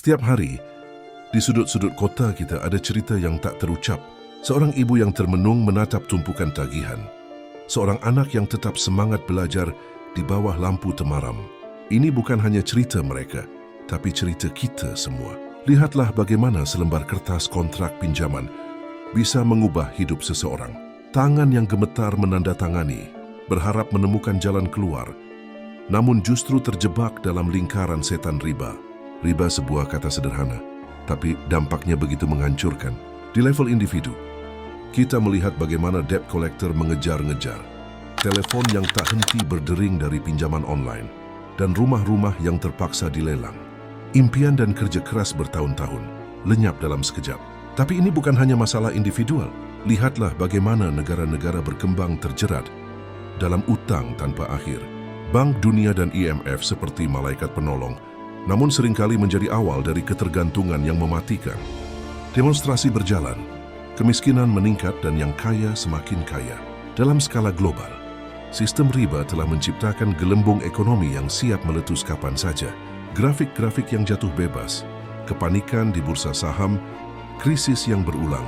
Setiap hari, di sudut-sudut kota kita ada cerita yang tak terucap. Seorang ibu yang termenung menatap tumpukan tagihan. Seorang anak yang tetap semangat belajar di bawah lampu temaram. Ini bukan hanya cerita mereka, tapi cerita kita semua. Lihatlah bagaimana selembar kertas kontrak pinjaman bisa mengubah hidup seseorang. Tangan yang gemetar menandatangani, berharap menemukan jalan keluar, namun justru terjebak dalam lingkaran setan riba. Riba sebuah kata sederhana, tapi dampaknya begitu menghancurkan. Di level individu, kita melihat bagaimana debt collector mengejar-ngejar, telepon yang tak henti berdering dari pinjaman online, dan rumah-rumah yang terpaksa dilelang. Impian dan kerja keras bertahun-tahun lenyap dalam sekejap. Tapi ini bukan hanya masalah individual. Lihatlah bagaimana negara-negara berkembang terjerat dalam utang tanpa akhir. Bank Dunia dan IMF seperti malaikat penolong, namun seringkali menjadi awal dari ketergantungan yang mematikan. Demonstrasi berjalan, kemiskinan meningkat dan yang kaya semakin kaya. Dalam skala global, sistem riba telah menciptakan gelembung ekonomi yang siap meletus kapan saja. Grafik-grafik yang jatuh bebas, kepanikan di bursa saham, krisis yang berulang.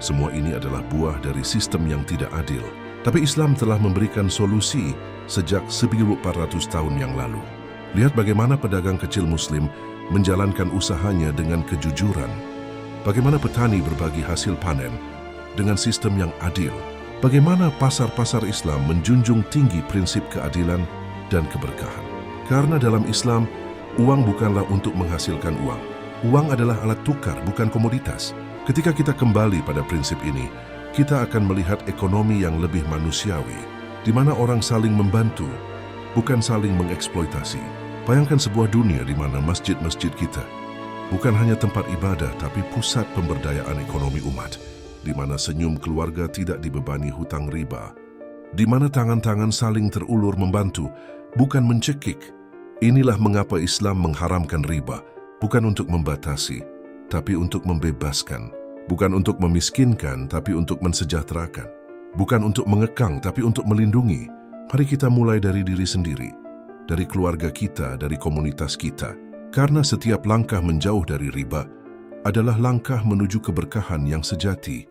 Semua ini adalah buah dari sistem yang tidak adil. Tapi Islam telah memberikan solusi sejak 1400 tahun yang lalu. Lihat bagaimana pedagang kecil Muslim menjalankan usahanya dengan kejujuran. Bagaimana petani berbagi hasil panen dengan sistem yang adil. Bagaimana pasar-pasar Islam menjunjung tinggi prinsip keadilan dan keberkahan. Karena dalam Islam, uang bukanlah untuk menghasilkan uang. Uang adalah alat tukar, bukan komoditas. Ketika kita kembali pada prinsip ini, kita akan melihat ekonomi yang lebih manusiawi, di mana orang saling membantu, bukan saling mengeksploitasi. Bayangkan sebuah dunia di mana masjid-masjid kita bukan hanya tempat ibadah, tapi pusat pemberdayaan ekonomi umat, di mana senyum keluarga tidak dibebani hutang riba, di mana tangan-tangan saling terulur membantu, bukan mencekik. Inilah mengapa Islam mengharamkan riba, bukan untuk membatasi, tapi untuk membebaskan. Bukan untuk memiskinkan, tapi untuk mensejahterakan. Bukan untuk mengekang, tapi untuk melindungi. Mari kita mulai dari diri sendiri, dari keluarga kita, dari komunitas kita. Karena setiap langkah menjauh dari riba adalah langkah menuju keberkahan yang sejati.